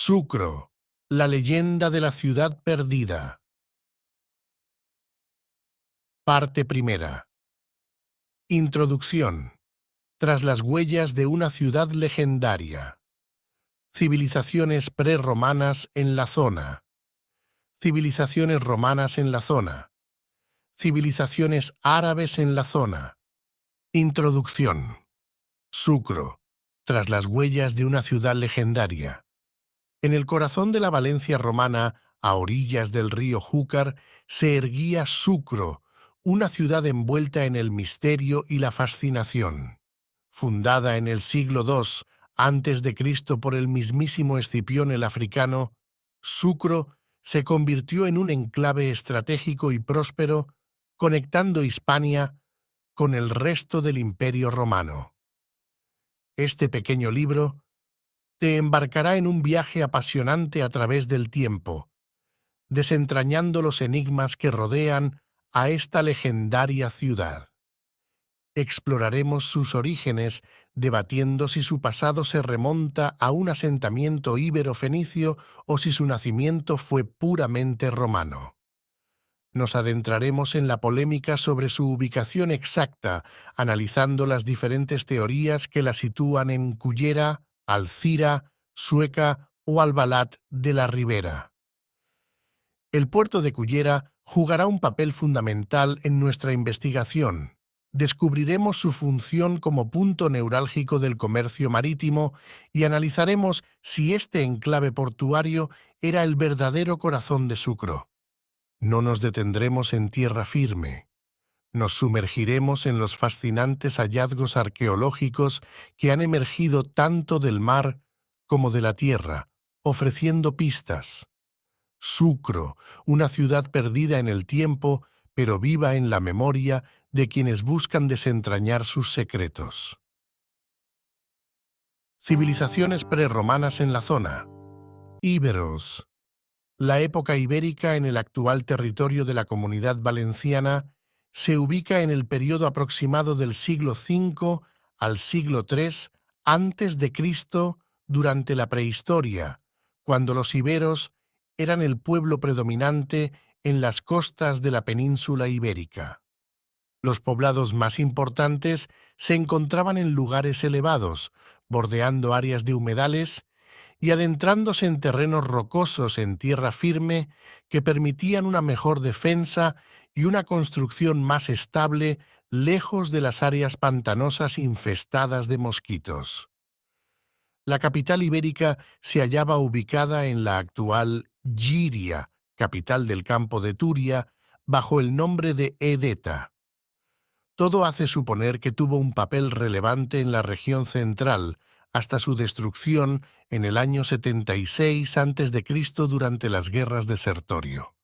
Sucro, la leyenda de la ciudad perdida. Parte primera. Introducción. Tras las huellas de una ciudad legendaria. Civilizaciones prerromanas en la zona. Civilizaciones romanas en la zona. Civilizaciones árabes en la zona. Introducción. Sucro. Tras las huellas de una ciudad legendaria. En el corazón de la Valencia romana, a orillas del río Júcar, se erguía Sucro, una ciudad envuelta en el misterio y la fascinación. Fundada en el siglo II a.C. por el mismísimo Escipión el africano, Sucro se convirtió en un enclave estratégico y próspero, conectando Hispania con el resto del Imperio romano. Este pequeño libro te embarcará en un viaje apasionante a través del tiempo, desentrañando los enigmas que rodean a esta legendaria ciudad. Exploraremos sus orígenes, debatiendo si su pasado se remonta a un asentamiento íbero-fenicio o si su nacimiento fue puramente romano. Nos adentraremos en la polémica sobre su ubicación exacta, analizando las diferentes teorías que la sitúan en Cullera, Alcira, Sueca o Albalat de la Ribera. El puerto de Cullera jugará un papel fundamental en nuestra investigación. Descubriremos su función como punto neurálgico del comercio marítimo y analizaremos si este enclave portuario era el verdadero corazón de Sucro. No nos detendremos en tierra firme. Nos sumergiremos en los fascinantes hallazgos arqueológicos que han emergido tanto del mar como de la tierra, ofreciendo pistas. Sucro, una ciudad perdida en el tiempo, pero viva en la memoria de quienes buscan desentrañar sus secretos. Civilizaciones prerromanas en la zona. Íberos. La época ibérica en el actual territorio de la Comunidad Valenciana se ubica en el periodo aproximado del siglo V al siglo III a.C. durante la prehistoria, cuando los iberos eran el pueblo predominante en las costas de la península ibérica. Los poblados más importantes se encontraban en lugares elevados, bordeando áreas de humedales y adentrándose en terrenos rocosos en tierra firme que permitían una mejor defensa y una construcción más estable lejos de las áreas pantanosas infestadas de mosquitos. La capital ibérica se hallaba ubicada en la actual Giria, capital del campo de Turia, bajo el nombre de Edeta. Todo hace suponer que tuvo un papel relevante en la región central, hasta su destrucción en el año 76 a.C. durante las guerras de Sertorio.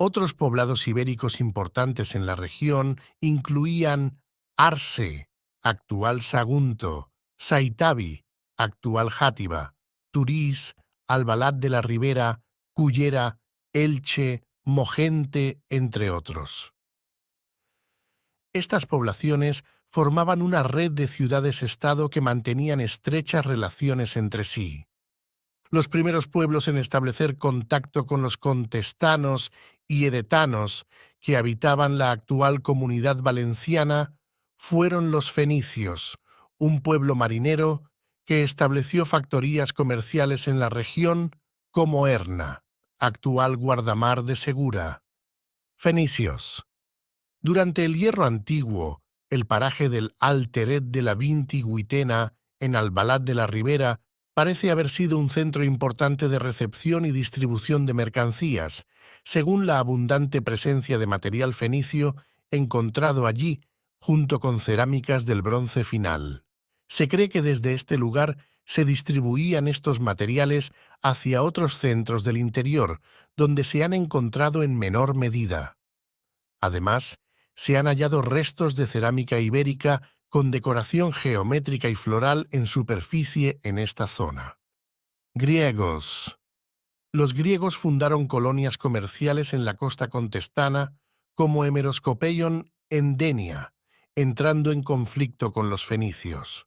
Otros poblados ibéricos importantes en la región incluían Arce, actual Sagunto, Saitabi, actual Játiva, Turís, Albalat de la Ribera, Cullera, Elche, Mogente, entre otros. Estas poblaciones formaban una red de ciudades-estado que mantenían estrechas relaciones entre sí. Los primeros pueblos en establecer contacto con los contestanos y edetanos que habitaban la actual Comunidad Valenciana fueron los fenicios, un pueblo marinero que estableció factorías comerciales en la región como Erna, actual guardamar de Segura. Fenicios. Durante el Hierro Antiguo, el paraje del Alteret de la Vinti-Guitena, en Albalat de la Ribera, parece haber sido un centro importante de recepción y distribución de mercancías, según la abundante presencia de material fenicio encontrado allí, junto con cerámicas del bronce final. Se cree que desde este lugar se distribuían estos materiales hacia otros centros del interior, donde se han encontrado en menor medida. Además, se han hallado restos de cerámica ibérica con decoración geométrica y floral en superficie en esta zona. Griegos. Los griegos fundaron colonias comerciales en la costa contestana, como Hemeroscopeion en Denia, entrando en conflicto con los fenicios.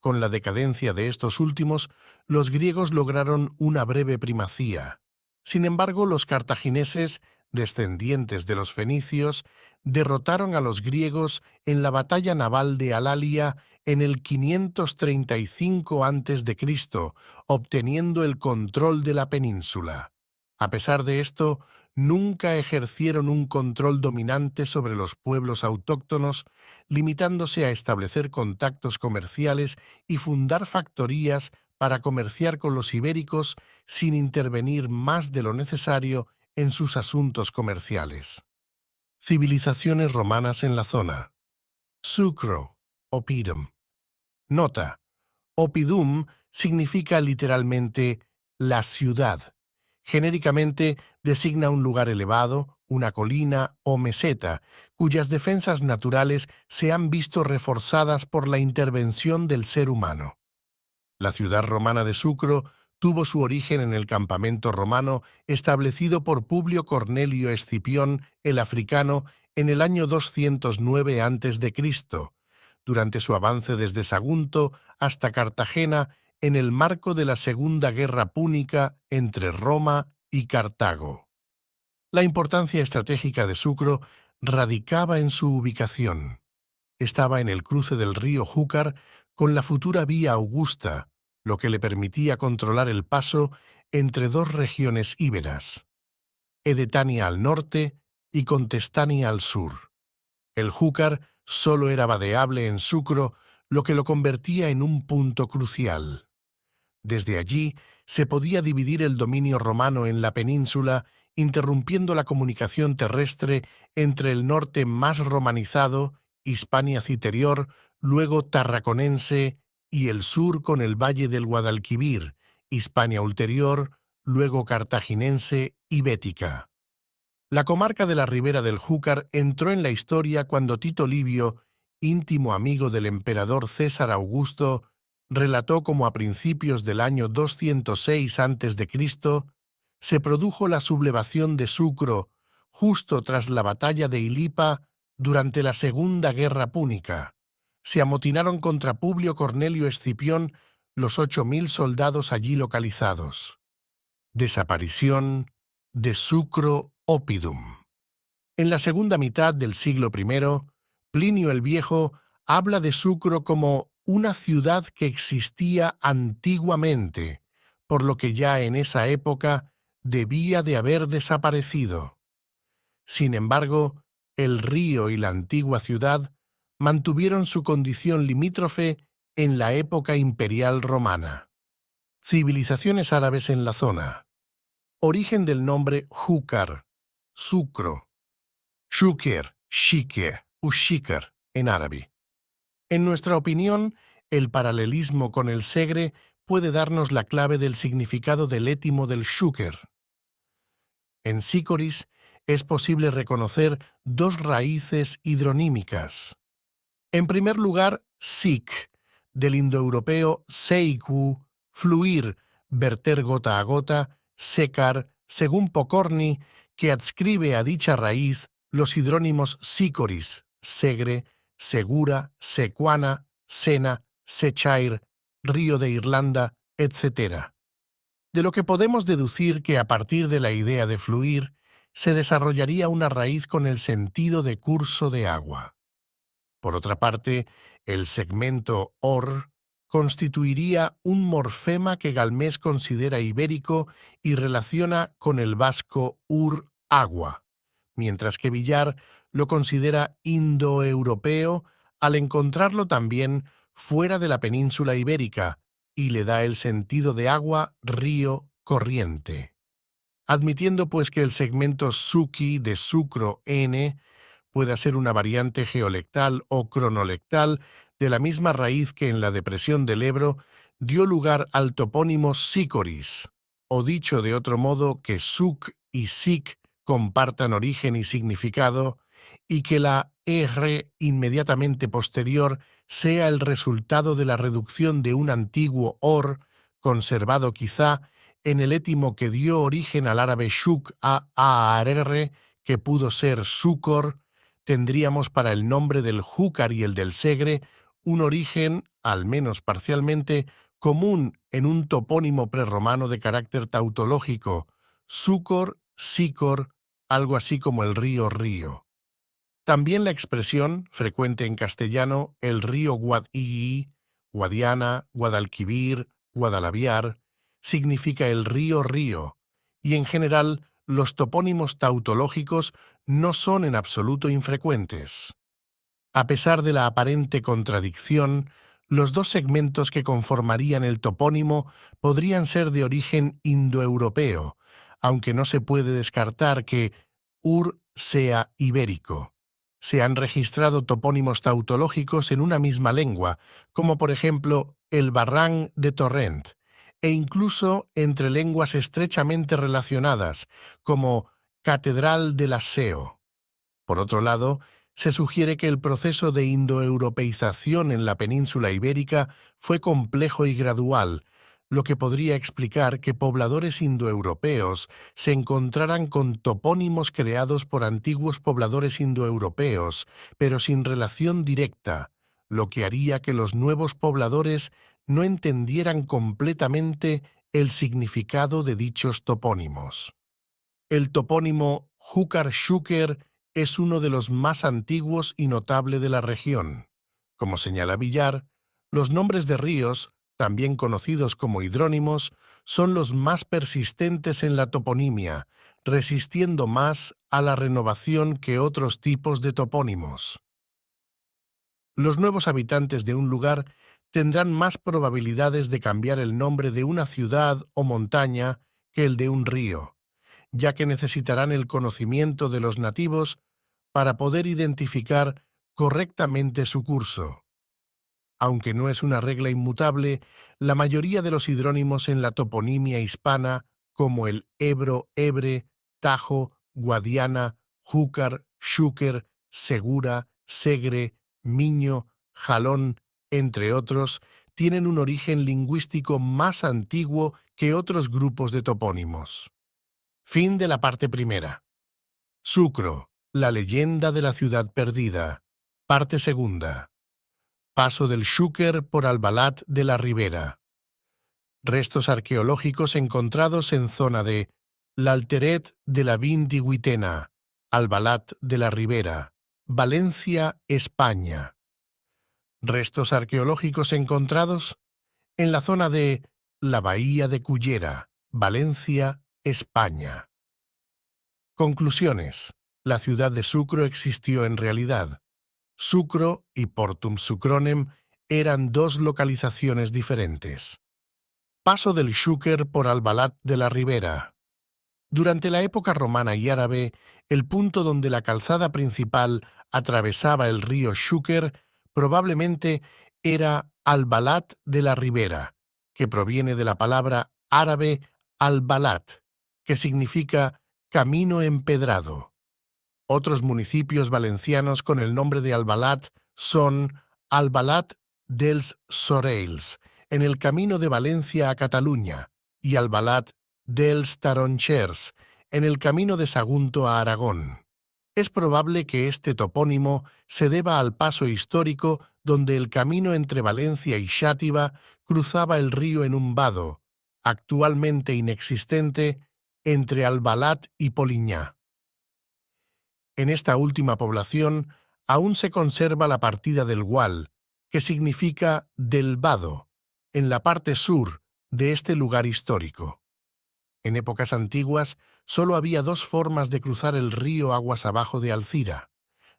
Con la decadencia de estos últimos, los griegos lograron una breve primacía. Sin embargo, los cartagineses, descendientes de los fenicios, derrotaron a los griegos en la batalla naval de Alalia en el 535 a.C., obteniendo el control de la península. A pesar de esto, nunca ejercieron un control dominante sobre los pueblos autóctonos, limitándose a establecer contactos comerciales y fundar factorías para comerciar con los ibéricos sin intervenir más de lo necesario en sus asuntos comerciales. Civilizaciones romanas en la zona. Sucro, Oppidum. Nota: Oppidum significa literalmente la ciudad. Genéricamente designa un lugar elevado, una colina o meseta, cuyas defensas naturales se han visto reforzadas por la intervención del ser humano. La ciudad romana de Sucro tuvo su origen en el campamento romano establecido por Publio Cornelio Escipión el Africano en el año 209 a.C., durante su avance desde Sagunto hasta Cartagena en el marco de la Segunda Guerra Púnica entre Roma y Cartago. La importancia estratégica de Sucro radicaba en su ubicación. Estaba en el cruce del río Júcar con la futura vía Augusta, lo que le permitía controlar el paso entre dos regiones íberas, Edetania al norte y Contestania al sur. El Júcar solo era vadeable en Sucro, lo que lo convertía en un punto crucial. Desde allí se podía dividir el dominio romano en la península, interrumpiendo la comunicación terrestre entre el norte más romanizado, Hispania Citerior, luego Tarraconense, y el sur con el valle del Guadalquivir, Hispania Ulterior, luego Cartaginense y Bética. La comarca de la ribera del Júcar entró en la historia cuando Tito Livio, íntimo amigo del emperador César Augusto, relató cómo a principios del año 206 a.C. se produjo la sublevación de Sucro justo tras la batalla de Ilipa durante la Segunda Guerra Púnica. Se amotinaron contra Publio Cornelio Escipión los 8.000 soldados allí localizados. Desaparición de Sucro Oppidum. En la segunda mitad del siglo I, Plinio el Viejo habla de Sucro como una ciudad que existía antiguamente, por lo que ya en esa época debía de haber desaparecido. Sin embargo, el río y la antigua ciudad mantuvieron su condición limítrofe en la época imperial romana. Civilizaciones árabes en la zona. Origen del nombre Júcar, Sucro, Shukir, Shike o Shikar en árabe. En nuestra opinión, el paralelismo con el Segre puede darnos la clave del significado del étimo del Shúquer. En Sícoris es posible reconocer dos raíces hidronímicas. En primer lugar, Sik, del indoeuropeo seiku, fluir, verter gota a gota, secar, según Pocorni, que adscribe a dicha raíz los hidrónimos Sícoris, Segre, Segura, Secuana, Sena, Sechair, Río de Irlanda, etc. De lo que podemos deducir que a partir de la idea de fluir, se desarrollaría una raíz con el sentido de curso de agua. Por otra parte, el segmento or constituiría un morfema que Galmés considera ibérico y relaciona con el vasco ur, agua, mientras que Villar lo considera indoeuropeo al encontrarlo también fuera de la península ibérica y le da el sentido de agua, río, corriente. Admitiendo pues que el segmento suki de sucro n pueda ser una variante geolectal o cronolectal de la misma raíz que en la depresión del Ebro dio lugar al topónimo Sícoris, o dicho de otro modo que Suc y Sic compartan origen y significado, y que la R inmediatamente posterior sea el resultado de la reducción de un antiguo or, conservado quizá en el étimo que dio origen al árabe shuk a aar, que pudo ser Sucor, tendríamos para el nombre del Júcar y el del Segre un origen al menos parcialmente, común en un topónimo prerromano de carácter tautológico, Súcor, Sícor, algo así como el río. También la expresión, frecuente en castellano, el río Guadí, Guadiana, Guadalquivir, Guadalaviar, significa el río, y en general los topónimos tautológicos no son en absoluto infrecuentes. A pesar de la aparente contradicción, los dos segmentos que conformarían el topónimo podrían ser de origen indoeuropeo, aunque no se puede descartar que Ur sea ibérico. Se han registrado topónimos tautológicos en una misma lengua, como por ejemplo el Barranc de Torrent, e incluso entre lenguas estrechamente relacionadas, como Catedral de la Seo. Por otro lado, se sugiere que el proceso de indoeuropeización en la península ibérica fue complejo y gradual, lo que podría explicar que pobladores indoeuropeos se encontraran con topónimos creados por antiguos pobladores indoeuropeos, pero sin relación directa, lo que haría que los nuevos pobladores no entendieran completamente el significado de dichos topónimos. El topónimo Júcar-Xúquer es uno de los más antiguos y notable de la región. Como señala Villar, los nombres de ríos, también conocidos como hidrónimos, son los más persistentes en la toponimia, resistiendo más a la renovación que otros tipos de topónimos. Los nuevos habitantes de un lugar tendrán más probabilidades de cambiar el nombre de una ciudad o montaña que el de un río, ya que necesitarán el conocimiento de los nativos para poder identificar correctamente su curso. Aunque no es una regla inmutable, la mayoría de los hidrónimos en la toponimia hispana, como el Ebro, Ebre, Tajo, Guadiana, Júcar, Xúquer, Segura, Segre, Miño, Jalón, entre otros, tienen un origen lingüístico más antiguo que otros grupos de topónimos. Fin de la parte primera. Sucro, la leyenda de la ciudad perdida. Parte segunda. Paso del Xúquer por Albalat de la Ribera. Restos arqueológicos encontrados en zona de l'Alteret de la Vindigüitena, Albalat de la Ribera, Valencia, España. Restos arqueológicos encontrados en la zona de la Bahía de Cullera, Valencia, España. Conclusiones. La ciudad de Sucro existió en realidad. Sucro y Portum Sucronem eran dos localizaciones diferentes. Paso del Xúquer por Albalat de la Ribera. Durante la época romana y árabe, el punto donde la calzada principal atravesaba el río Xúquer probablemente era Albalat de la Ribera, que proviene de la palabra árabe al-Balat, que significa camino empedrado. Otros municipios valencianos con el nombre de Albalat son Albalat dels Sorells, en el camino de Valencia a Cataluña, y Albalat dels Taronchers, en el camino de Sagunto a Aragón. Es probable que este topónimo se deba al paso histórico donde el camino entre Valencia y Xàtiva cruzaba el río en un vado, actualmente inexistente, entre Albalat y Polinyà. En esta última población aún se conserva la partida del Gual, que significa del vado, en la parte sur de este lugar histórico. En épocas antiguas solo había dos formas de cruzar el río aguas abajo de Alcira,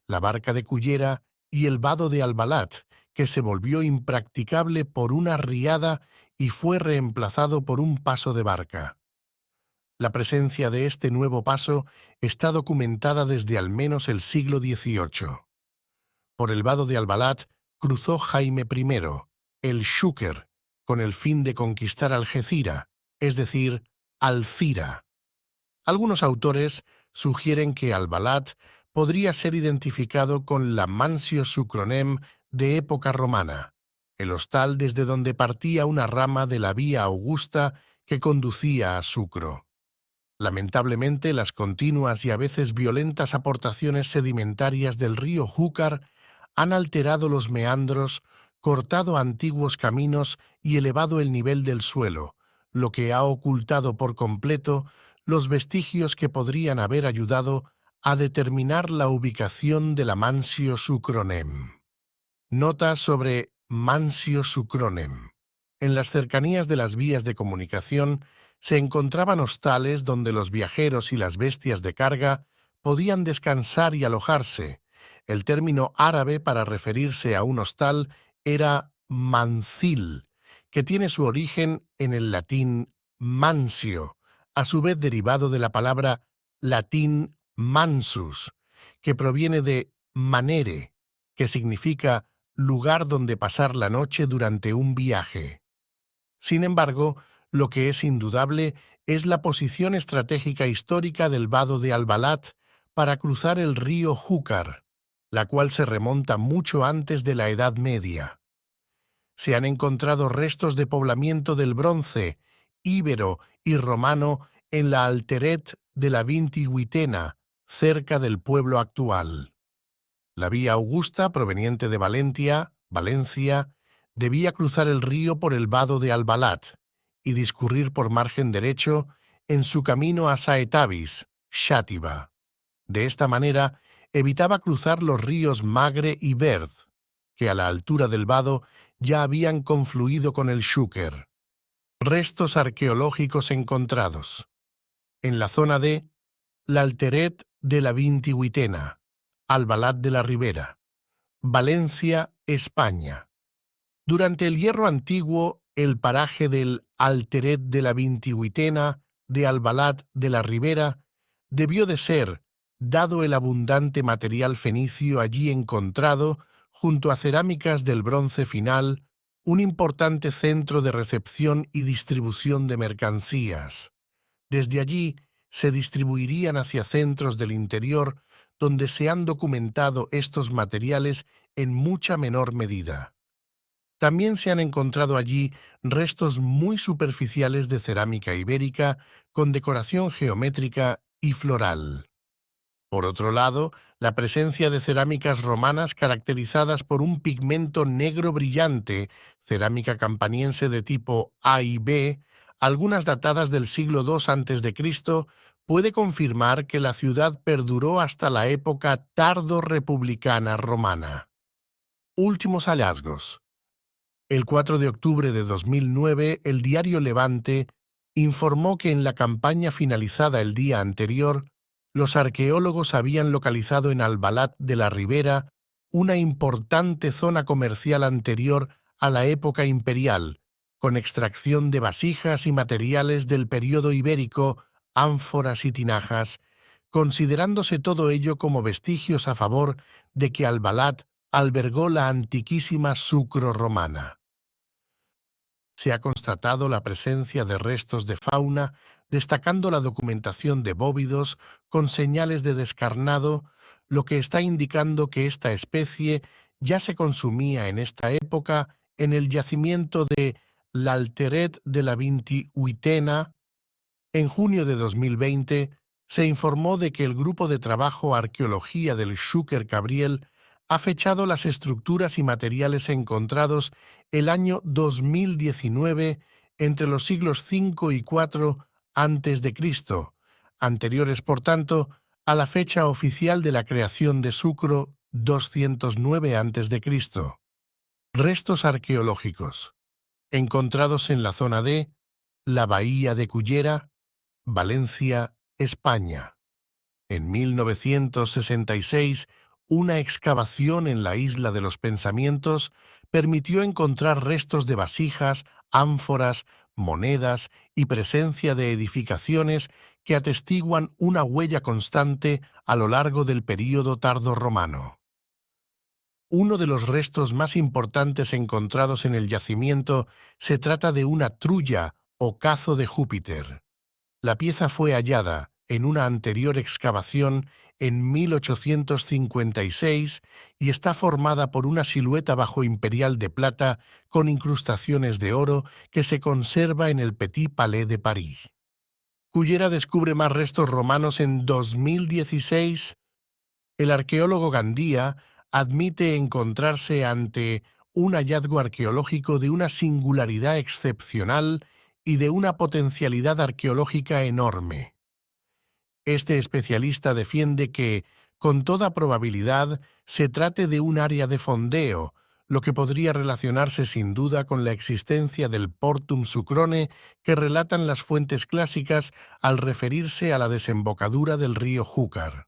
la barca de Cullera y el vado de Albalat, que se volvió impracticable por una riada y fue reemplazado por un paso de barca. La presencia de este nuevo paso está documentada desde al menos el siglo XVIII. Por el vado de Albalat cruzó Jaime I, el Xúquer, con el fin de conquistar Algeciras, es decir, Alcira. Algunos autores sugieren que Albalat podría ser identificado con la Mansio Sucronem de época romana, el hostal desde donde partía una rama de la Vía Augusta que conducía a Sucro. Lamentablemente, las continuas y a veces violentas aportaciones sedimentarias del río Júcar han alterado los meandros cortado antiguos caminos y elevado el nivel del suelo, lo que ha ocultado por completo los vestigios que podrían haber ayudado a determinar la ubicación de la Mansio Sucronem. Nota sobre Mansio Sucronem. En las cercanías de las vías de comunicación se encontraban hostales donde los viajeros y las bestias de carga podían descansar y alojarse. El término árabe para referirse a un hostal era mancil, que tiene su origen en el latín mansio, a su vez derivado de la palabra latín mansus, que proviene de manere, que significa lugar donde pasar la noche durante un viaje. Sin embargo, lo que es indudable es la posición estratégica histórica del vado de Albalat para cruzar el río Júcar, la cual se remonta mucho antes de la Edad Media. Se han encontrado restos de poblamiento del bronce, íbero y romano en la Alteret de la Vinti-Huitena, cerca del pueblo actual. La vía Augusta, proveniente de Valencia, debía cruzar el río por el vado de Albalat y discurrir por margen derecho en su camino a Saetavis, Xàtiva. De esta manera, evitaba cruzar los ríos Magre y Verd, que a la altura del vado ya habían confluido con el Xúquer. Restos arqueológicos encontrados. En la zona de l'Alteret de la Vinti-Huitena, Albalat de la Ribera, Valencia, España. Durante el Hierro Antiguo, el paraje del Alteret de la Vinti-Huitena de Albalat de la Ribera debió de ser, dado el abundante material fenicio allí encontrado, junto a cerámicas del bronce final, un importante centro de recepción y distribución de mercancías. Desde allí se distribuirían hacia centros del interior donde se han documentado estos materiales en mucha menor medida. También se han encontrado allí restos muy superficiales de cerámica ibérica con decoración geométrica y floral. Por otro lado, la presencia de cerámicas romanas caracterizadas por un pigmento negro brillante, cerámica campaniense de tipo A y B, algunas datadas del siglo II a.C., puede confirmar que la ciudad perduró hasta la época tardo-republicana romana. Últimos hallazgos. El 4 de octubre de 2009, el diario Levante informó que en la campaña finalizada el día anterior, los arqueólogos habían localizado en Albalat de la Ribera una importante zona comercial anterior a la época imperial, con extracción de vasijas y materiales del período ibérico, ánforas y tinajas, considerándose todo ello como vestigios a favor de que Albalat albergó la antiquísima Sucro romana. Se ha constatado la presencia de restos de fauna, destacando la documentación de bóvidos con señales de descarnado, lo que está indicando que esta especie ya se consumía en esta época en el yacimiento de l'Alteret de la Vinti-Huitena. En junio de 2020 se informó de que el Grupo de Trabajo Arqueología del Xúquer Cabriel ha fechado las estructuras y materiales encontrados el año 2019 entre los siglos V y IV a.C., anteriores, por tanto, a la fecha oficial de la creación de Sucro, 209 a.C. Restos arqueológicos encontrados en la zona de la Bahía de Cullera, Valencia, España. En 1966, una excavación en la Isla de los Pensamientos permitió encontrar restos de vasijas, ánforas, monedas y presencia de edificaciones que atestiguan una huella constante a lo largo del período tardorromano. Uno de los restos más importantes encontrados en el yacimiento se trata de una trulla o cazo de Júpiter. La pieza fue hallada en una anterior excavación en 1856 y está formada por una silueta bajo imperial de plata con incrustaciones de oro que se conserva en el Petit Palais de París. Cullera descubre más restos romanos en 2016. El arqueólogo Gandía admite encontrarse ante un hallazgo arqueológico de una singularidad excepcional y de una potencialidad arqueológica enorme. Este especialista defiende que, con toda probabilidad, se trate de un área de fondeo, lo que podría relacionarse sin duda con la existencia del Portum Sucrone que relatan las fuentes clásicas al referirse a la desembocadura del río Júcar.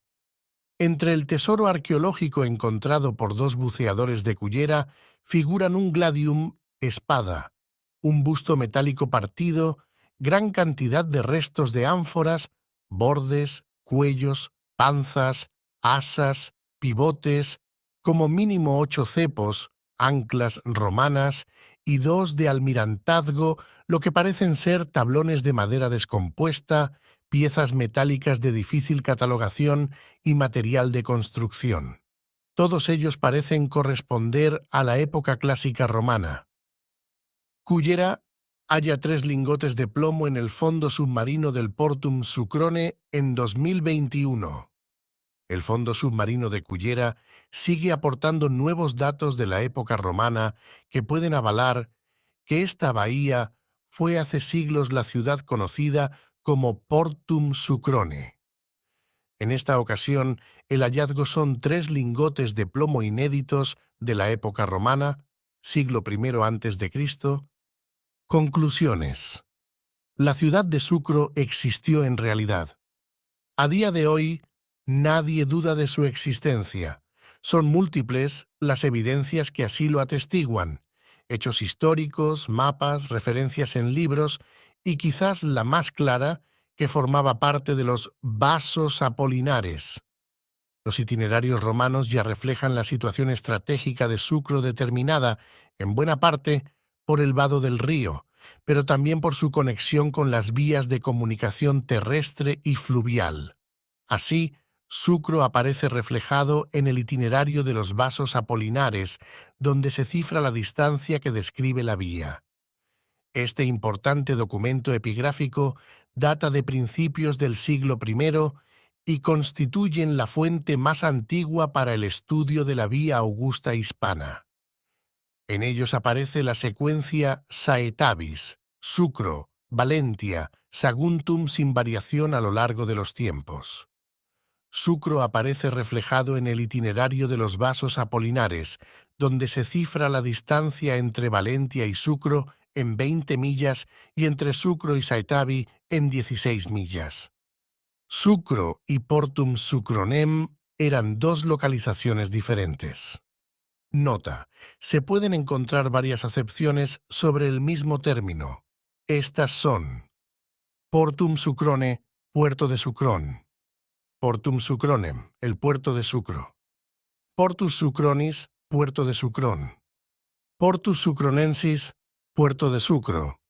Entre el tesoro arqueológico encontrado por dos buceadores de Cullera figuran un gladium espada, un busto metálico partido, gran cantidad de restos de ánforas, bordes, cuellos, panzas, asas, pivotes, como mínimo 8 cepos, anclas romanas y 2 de almirantazgo, lo que parecen ser tablones de madera descompuesta, piezas metálicas de difícil catalogación y material de construcción. Todos ellos parecen corresponder a la época clásica romana. Cullera halla 3 lingotes de plomo en el fondo submarino del Portum Sucrone en 2021. El fondo submarino de Cullera sigue aportando nuevos datos de la época romana que pueden avalar que esta bahía fue hace siglos la ciudad conocida como Portum Sucrone. En esta ocasión, el hallazgo son 3 lingotes de plomo inéditos de la época romana, siglo I a.C. Conclusiones. La ciudad de Sucro existió en realidad. A día de hoy, nadie duda de su existencia. Son múltiples las evidencias que así lo atestiguan: hechos históricos, mapas, referencias en libros y quizás la más clara, que formaba parte de los vasos apolinares. Los itinerarios romanos ya reflejan la situación estratégica de Sucro determinada, en buena parte, por el vado del río, pero también por su conexión con las vías de comunicación terrestre y fluvial. Así, Sucro aparece reflejado en el itinerario de los vasos apolinares, donde se cifra la distancia que describe la vía. Este importante documento epigráfico data de principios del siglo I y constituyen la fuente más antigua para el estudio de la vía augusta hispana. En ellos aparece la secuencia Saetavis, Sucro, Valentia, Saguntum sin variación a lo largo de los tiempos. Sucro aparece reflejado en el itinerario de los vasos apolinares, donde se cifra la distancia entre Valentia y Sucro en 20 millas y entre Sucro y Saetavi en 16 millas. Sucro y Portum Sucronem eran 2 localizaciones diferentes. Nota: se pueden encontrar varias acepciones sobre el mismo término. Estas son: Portum Sucrone, puerto de Sucrón; Portum Sucronem, el puerto de Sucro; Portus Sucronis, puerto de Sucrón; Portus Sucronensis, puerto de Sucro;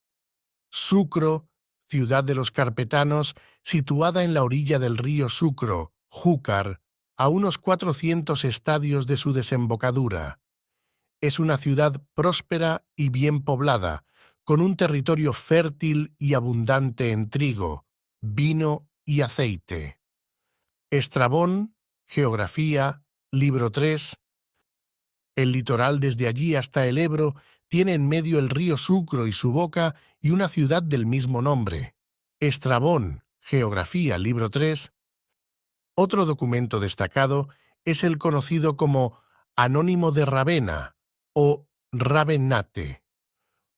Sucro, ciudad de los carpetanos, situada en la orilla del río Sucro, Júcar, a unos 400 estadios de su desembocadura. Es una ciudad próspera y bien poblada, con un territorio fértil y abundante en trigo, vino y aceite. Estrabón, Geografía, libro 3. El litoral desde allí hasta el Ebro tiene en medio el río Sucro y su boca y una ciudad del mismo nombre. Estrabón, Geografía, libro 3. Otro documento destacado es el conocido como Anónimo de Ravenna o Ravennate,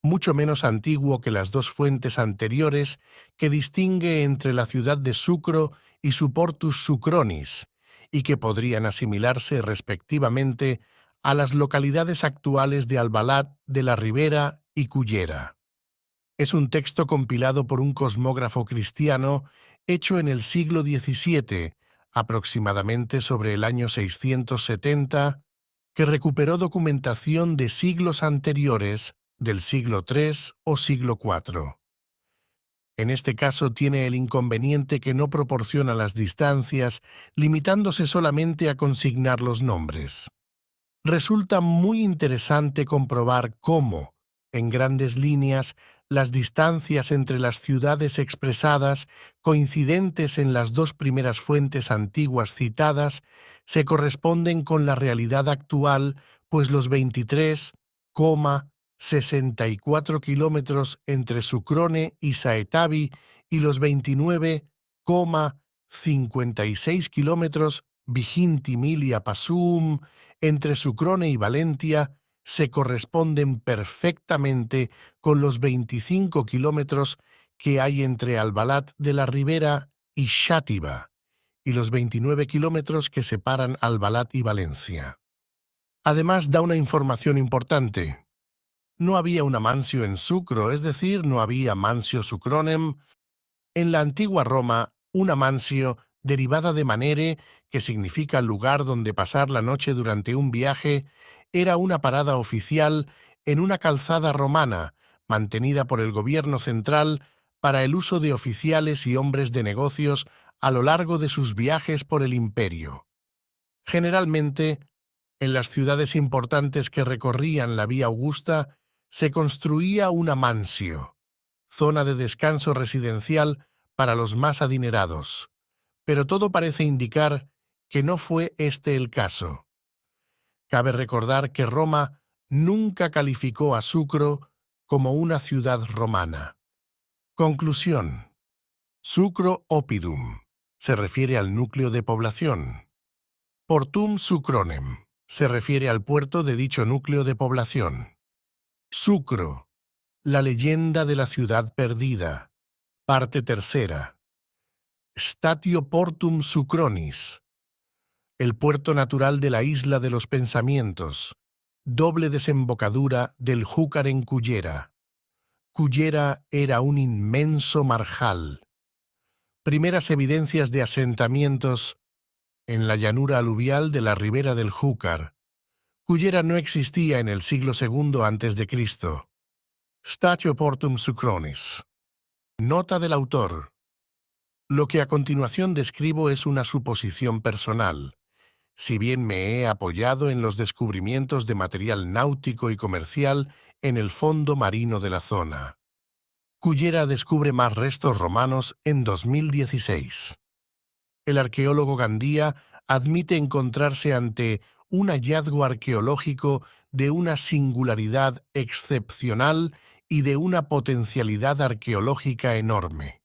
mucho menos antiguo que las 2 fuentes anteriores, que distingue entre la ciudad de Sucro y su Portus Sucronis, y que podrían asimilarse respectivamente a las localidades actuales de Albalat de la Ribera y Cullera. Es un texto compilado por un cosmógrafo cristiano hecho en el siglo XVII, aproximadamente sobre el año 670, que recuperó documentación de siglos anteriores, del siglo III o siglo IV. En este caso tiene el inconveniente que no proporciona las distancias, limitándose solamente a consignar los nombres. Resulta muy interesante comprobar cómo, en grandes líneas, las distancias entre las ciudades expresadas, coincidentes en las 2 primeras fuentes antiguas citadas, se corresponden con la realidad actual, pues los 23, 29,64 kilómetros entre Sucrone y Saetabi y los 29,56 kilómetros Vigintimiglia-Pasum entre Sucrone y Valentia se corresponden perfectamente con los 25 kilómetros que hay entre Albalat de la Ribera y Xàtiva y los 29 kilómetros que separan Albalat y Valencia. Además, da una información importante. No había un Amancio en Sucro, es decir, no había Mansio Sucronem. En la antigua Roma, un Amancio, derivada de manere, que significa lugar donde pasar la noche durante un viaje, era una parada oficial en una calzada romana, mantenida por el gobierno central para el uso de oficiales y hombres de negocios a lo largo de sus viajes por el imperio. Generalmente, en las ciudades importantes que recorrían la Vía Augusta, se construía un amansio, zona de descanso residencial para los más adinerados. Pero todo parece indicar que no fue este el caso. Cabe recordar que Roma nunca calificó a Sucro como una ciudad romana. Conclusión. Sucro Oppidum se refiere al núcleo de población. Portum Sucronem se refiere al puerto de dicho núcleo de población. Sucro, la leyenda de la ciudad perdida. Parte tercera. Statio Portum Sucronis, el puerto natural de la isla de los pensamientos, doble desembocadura del Júcar en Cullera. Cullera era un inmenso marjal. Primeras evidencias de asentamientos en la llanura aluvial de la ribera del Júcar. Cullera no existía en el siglo II a.C. Statio Portum Sucronis. Nota del autor. Lo que a continuación describo es una suposición personal, si bien me he apoyado en los descubrimientos de material náutico y comercial en el fondo marino de la zona. Cullera descubre más restos romanos en 2016. El arqueólogo Gandía admite encontrarse ante un hallazgo arqueológico de una singularidad excepcional y de una potencialidad arqueológica enorme.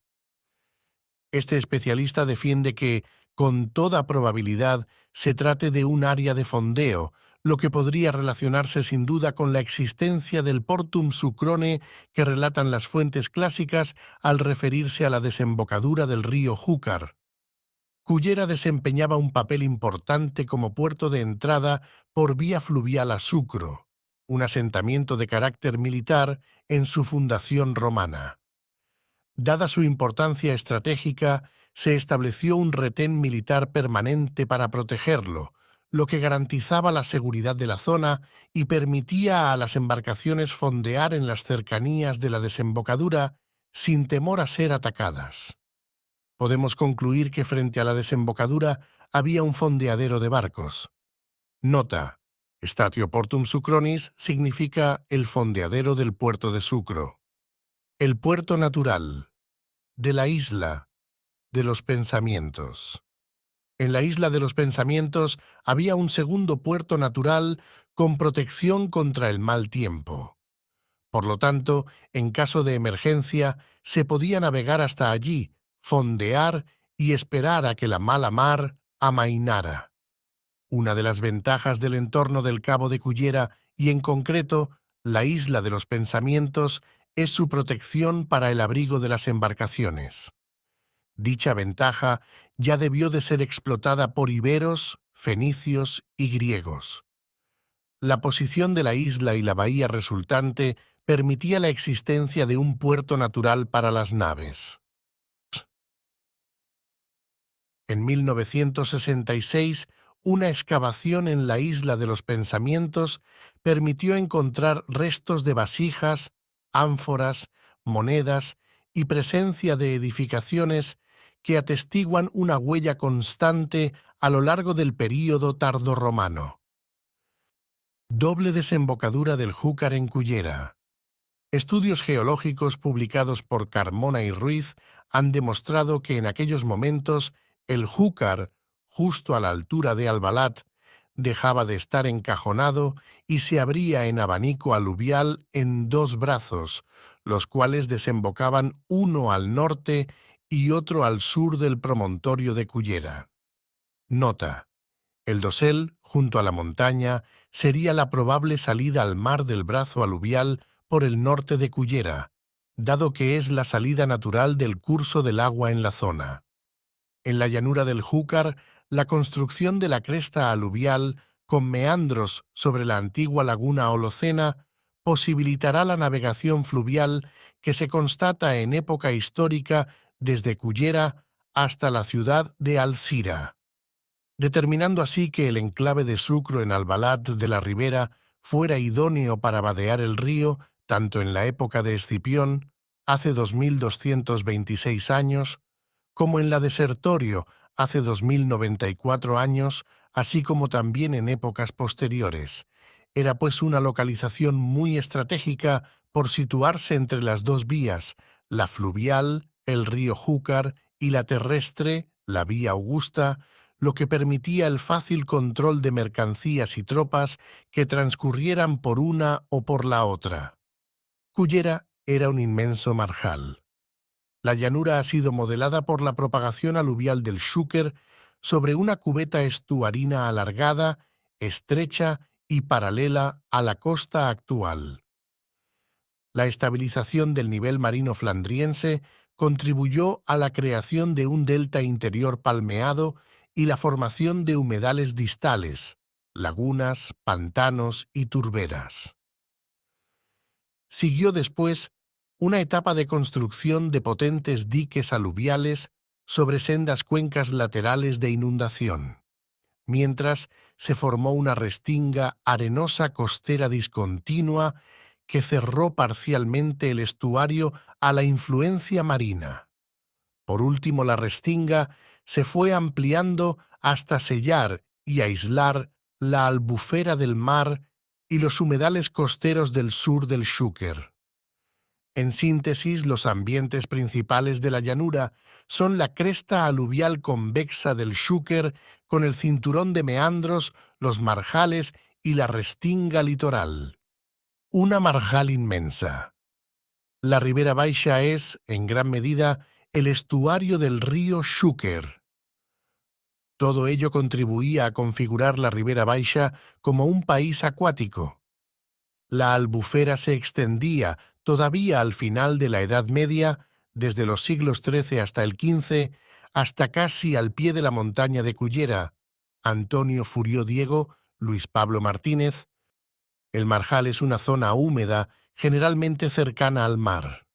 Este especialista defiende que, con toda probabilidad, se trate de un área de fondeo, lo que podría relacionarse sin duda con la existencia del Portum Sucrone que relatan las fuentes clásicas al referirse a la desembocadura del río Júcar. Cullera desempeñaba un papel importante como puerto de entrada por vía fluvial a Sucro, un asentamiento de carácter militar en su fundación romana. Dada su importancia estratégica, se estableció un retén militar permanente para protegerlo, lo que garantizaba la seguridad de la zona y permitía a las embarcaciones fondear en las cercanías de la desembocadura sin temor a ser atacadas. Podemos concluir que frente a la desembocadura había un fondeadero de barcos. Nota: Statio Portum Sucronis significa el fondeadero del puerto de Sucro. El puerto natural de la isla de los pensamientos. En la isla de los pensamientos había un segundo puerto natural con protección contra el mal tiempo. Por lo tanto, en caso de emergencia, se podía navegar hasta allí, fondear y esperar a que la mala mar amainara. Una de las ventajas del entorno del Cabo de Cullera y, en concreto, la isla de los pensamientos es su protección para el abrigo de las embarcaciones. Dicha ventaja ya debió de ser explotada por iberos, fenicios y griegos. La posición de la isla y la bahía resultante permitía la existencia de un puerto natural para las naves. En 1966, una excavación en la isla de los Pensamientos permitió encontrar restos de vasijas, ánforas, monedas y presencia de edificaciones que atestiguan una huella constante a lo largo del período tardorromano. Doble desembocadura del Júcar en Cullera. Estudios geológicos publicados por Carmona y Ruiz han demostrado que en aquellos momentos el Júcar, justo a la altura de Albalat, dejaba de estar encajonado y se abría en abanico aluvial en dos brazos, los cuales desembocaban uno al norte y otro al sur del promontorio de Cullera. Nota: el dosel, junto a la montaña, sería la probable salida al mar del brazo aluvial por el norte de Cullera, dado que es la salida natural del curso del agua en la zona. En la llanura del Júcar, la construcción de la cresta aluvial, con meandros sobre la antigua laguna Holocena, posibilitará la navegación fluvial que se constata en época histórica desde Cullera hasta la ciudad de Alcira, determinando así que el enclave de Sucro en Albalat de la Ribera fuera idóneo para vadear el río tanto en la época de Escipión, hace 2226 años, como en la de Sertorio, hace 2094 años, así como también en épocas posteriores. Era pues una localización muy estratégica por situarse entre las dos vías, la fluvial, el río Júcar, y la terrestre, la vía Augusta, lo que permitía el fácil control de mercancías y tropas que transcurrieran por una o por la otra. Cullera era un inmenso marjal. La llanura ha sido modelada por la propagación aluvial del Xúquer sobre una cubeta estuarina alargada, estrecha y paralela a la costa actual. La estabilización del nivel marino flandriense contribuyó a la creación de un delta interior palmeado y la formación de humedales distales, lagunas, pantanos y turberas. Siguió después una etapa de construcción de potentes diques aluviales sobre sendas cuencas laterales de inundación, mientras se formó una restinga arenosa costera discontinua que cerró parcialmente el estuario a la influencia marina. Por último, la restinga se fue ampliando hasta sellar y aislar la albufera del mar y los humedales costeros del sur del Xúquer. En síntesis, los ambientes principales de la llanura son la cresta aluvial convexa del Xúquer con el cinturón de meandros, los marjales y la restinga litoral. Una marjal inmensa. La Ribera Baixa es, en gran medida, el estuario del río Xúquer. Todo ello contribuía a configurar la Ribera Baixa como un país acuático. La albufera se extendía, todavía al final de la Edad Media, desde los siglos XIII hasta el XV, hasta casi al pie de la montaña de Cullera. Antonio Furió Diego, Luis Pablo Martínez. El marjal es una zona húmeda, generalmente cercana al mar.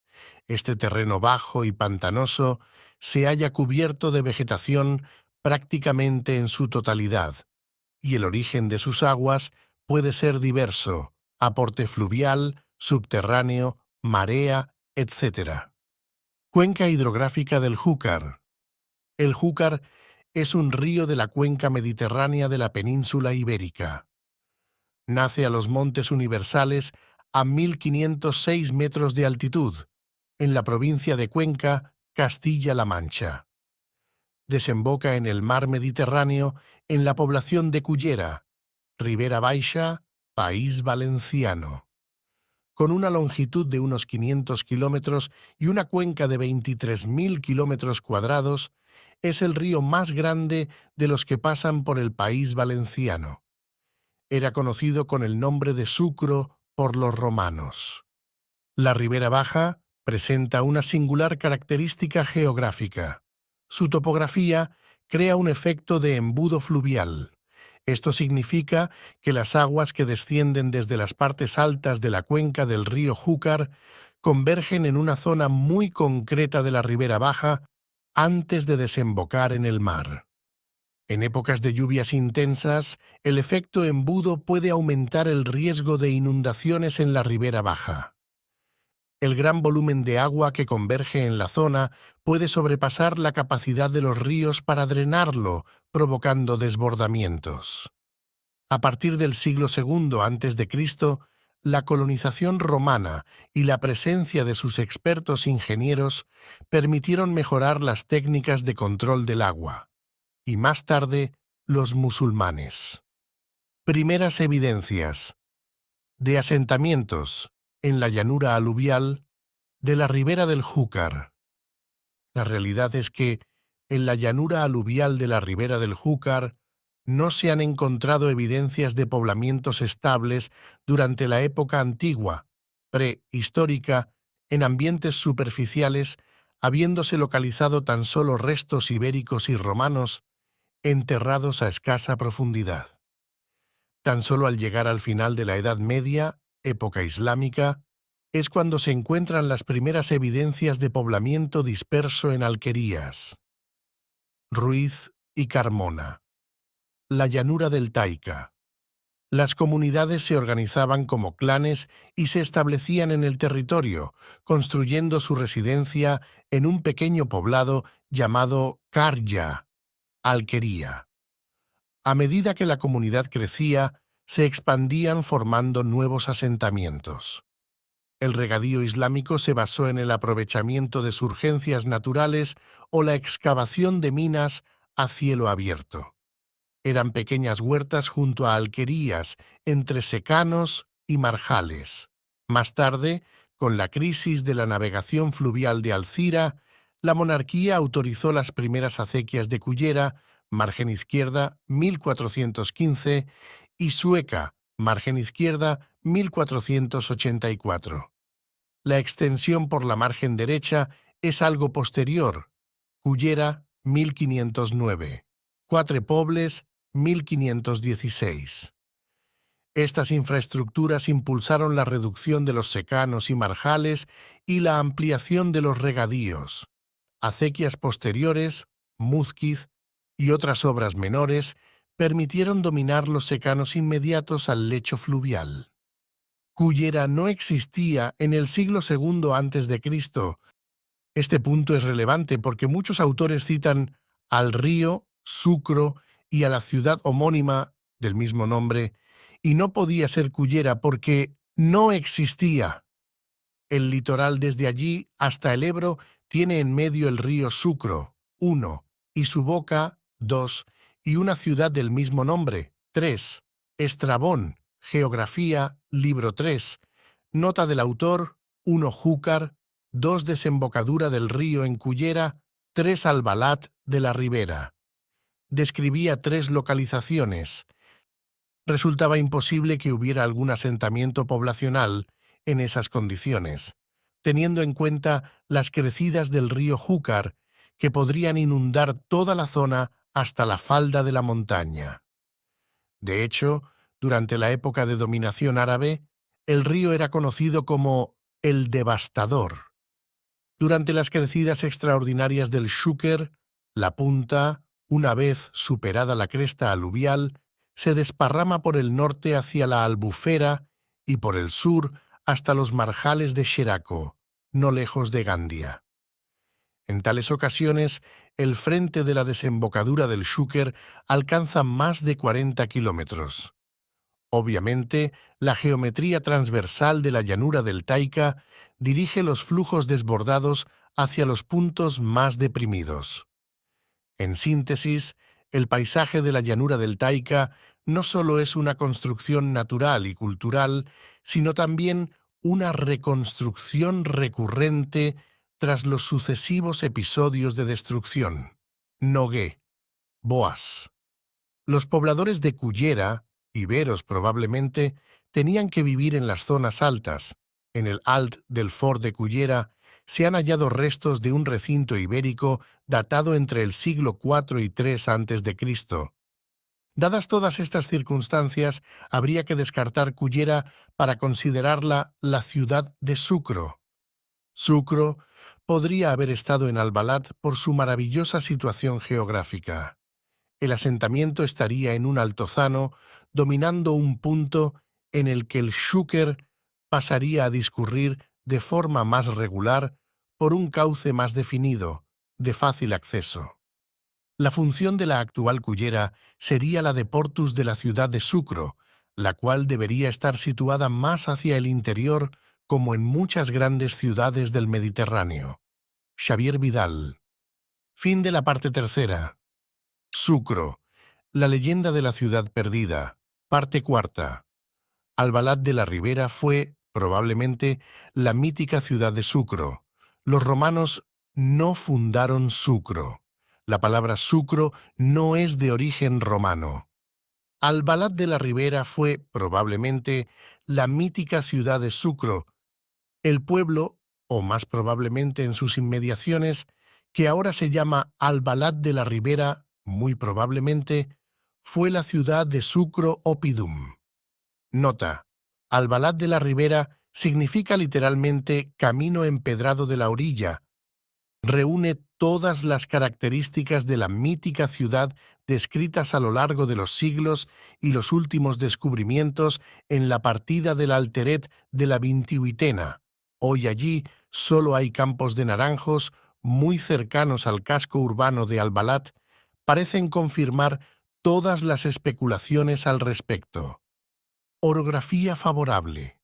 Este terreno bajo y pantanoso se halla cubierto de vegetación prácticamente en su totalidad, y el origen de sus aguas puede ser diverso: aporte fluvial, subterráneo, marea, etc. Cuenca hidrográfica del Júcar. El Júcar es un río de la cuenca mediterránea de la península ibérica. Nace a los Montes Universales a 1506 metros de altitud, en la provincia de Cuenca, Castilla-La Mancha. Desemboca en el mar Mediterráneo en la población de Cullera, Ribera Baixa, País Valenciano. Con una longitud de unos 500 kilómetros y una cuenca de 23.000 kilómetros cuadrados, es el río más grande de los que pasan por el País Valenciano. Era conocido con el nombre de Sucro por los romanos. La Ribera Baja presenta una singular característica geográfica. Su topografía crea un efecto de embudo fluvial. Esto significa que las aguas que descienden desde las partes altas de la cuenca del río Júcar convergen en una zona muy concreta de la Ribera Baja antes de desembocar en el mar. En épocas de lluvias intensas, el efecto embudo puede aumentar el riesgo de inundaciones en la Ribera Baja. El gran volumen de agua que converge en la zona puede sobrepasar la capacidad de los ríos para drenarlo, provocando desbordamientos. A partir del siglo II a.C., la colonización romana y la presencia de sus expertos ingenieros permitieron mejorar las técnicas de control del agua, y más tarde los musulmanes. Primeras evidencias de asentamientos en la llanura aluvial de la ribera del Júcar. La realidad es que en la llanura aluvial de la ribera del Júcar no se han encontrado evidencias de poblamientos estables durante la época antigua, prehistórica, en ambientes superficiales, habiéndose localizado tan solo restos ibéricos y romanos enterrados a escasa profundidad. Tan solo al llegar al final de la Edad Media, época islámica, es cuando se encuentran las primeras evidencias de poblamiento disperso en alquerías. Ruiz y Carmona. La llanura del Taica. Las comunidades se organizaban como clanes y se establecían en el territorio, construyendo su residencia en un pequeño poblado llamado Karya, alquería. A medida que la comunidad crecía, se expandían formando nuevos asentamientos. El regadío islámico se basó en el aprovechamiento de surgencias naturales o la excavación de minas a cielo abierto. Eran pequeñas huertas junto a alquerías, entre secanos y marjales. Más tarde, con la crisis de la navegación fluvial de Alcira, la monarquía autorizó las primeras acequias de Cullera, margen izquierda, 1415, y Sueca, margen izquierda, 1484. La extensión por la margen derecha es algo posterior. Cullera, 1509. Quatre Pobles, 1516. Estas infraestructuras impulsaron la reducción de los secanos y marjales y la ampliación de los regadíos. Acequias posteriores, Múzquiz y otras obras menores permitieron dominar los secanos inmediatos al lecho fluvial. Cullera no existía en el siglo II a.C. Este punto es relevante porque muchos autores citan al río Sucro y a la ciudad homónima del mismo nombre, y no podía ser Cullera porque no existía. El litoral desde allí hasta el Ebro tiene en medio el río Sucro, 1, y su boca, 2, y una ciudad del mismo nombre, 3. Estrabón, Geografía, libro 3. Nota del autor, 1 Júcar, 2 desembocadura del río en Cullera, 3 Albalat de la Ribera. Describía 3 localizaciones. Resultaba imposible que hubiera algún asentamiento poblacional en esas condiciones, teniendo en cuenta las crecidas del río Júcar, que podrían inundar toda la zona hasta la falda de la montaña. De hecho, durante la época de dominación árabe, el río era conocido como el Devastador. Durante las crecidas extraordinarias del Xúquer, la punta, una vez superada la cresta aluvial, se desparrama por el norte hacia la Albufera y por el sur hasta los marjales de Xeraco, no lejos de Gandia. En tales ocasiones, el frente de la desembocadura del Xúquer alcanza más de 40 kilómetros. Obviamente, la geometría transversal de la llanura del Taica dirige los flujos desbordados hacia los puntos más deprimidos. En síntesis, el paisaje de la llanura del Taica no solo es una construcción natural y cultural, sino también una reconstrucción recurrente tras los sucesivos episodios de destrucción. Nogué, Boas. Los pobladores de Cullera, iberos probablemente, tenían que vivir en las zonas altas. En el Alt del Fort de Cullera se han hallado restos de un recinto ibérico datado entre el siglo IV y III a.C. Dadas todas estas circunstancias, habría que descartar Cullera para considerarla la ciudad de Sucro. Sucro podría haber estado en Albalat por su maravillosa situación geográfica. El asentamiento estaría en un altozano, dominando un punto en el que el Xúquer pasaría a discurrir de forma más regular por un cauce más definido, de fácil acceso. La función de la actual Cullera sería la de portus de la ciudad de Sucro, la cual debería estar situada más hacia el interior, como en muchas grandes ciudades del Mediterráneo. Xavier Vidal. Fin de la parte tercera. Sucro, la leyenda de la ciudad perdida. Parte cuarta. Albalat de la Ribera fue, probablemente, la mítica ciudad de Sucro. Los romanos no fundaron Sucro. La palabra Sucro no es de origen romano. Albalat de la Ribera fue, probablemente, la mítica ciudad de Sucro, el pueblo, o más probablemente en sus inmediaciones, que ahora se llama Albalat de la Ribera, muy probablemente, fue la ciudad de Sucro Oppidum. Nota: Albalat de la Ribera significa literalmente camino empedrado de la orilla. Reúne todas las características de la mítica ciudad descritas a lo largo de los siglos y los últimos descubrimientos en la partida del Alteret de la Vintihuitena. Hoy allí solo hay campos de naranjos muy cercanos al casco urbano de Albalat, parecen confirmar todas las especulaciones al respecto. Orografía favorable.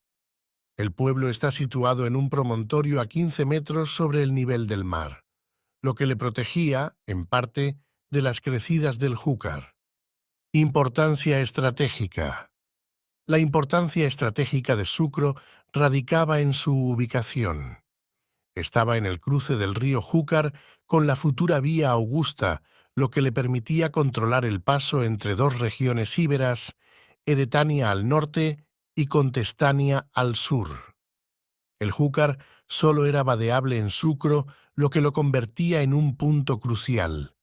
El pueblo está situado en un promontorio a 15 metros sobre el nivel del mar, lo que le protegía, en parte, de las crecidas del Júcar. Importancia estratégica. La importancia estratégica de Sucro radicaba en su ubicación. Estaba en el cruce del río Júcar con la futura vía Augusta, lo que le permitía controlar el paso entre dos regiones íberas, Edetania al norte y Contestania al sur. El Júcar solo era vadeable en Sucro, lo que lo convertía en un punto crucial.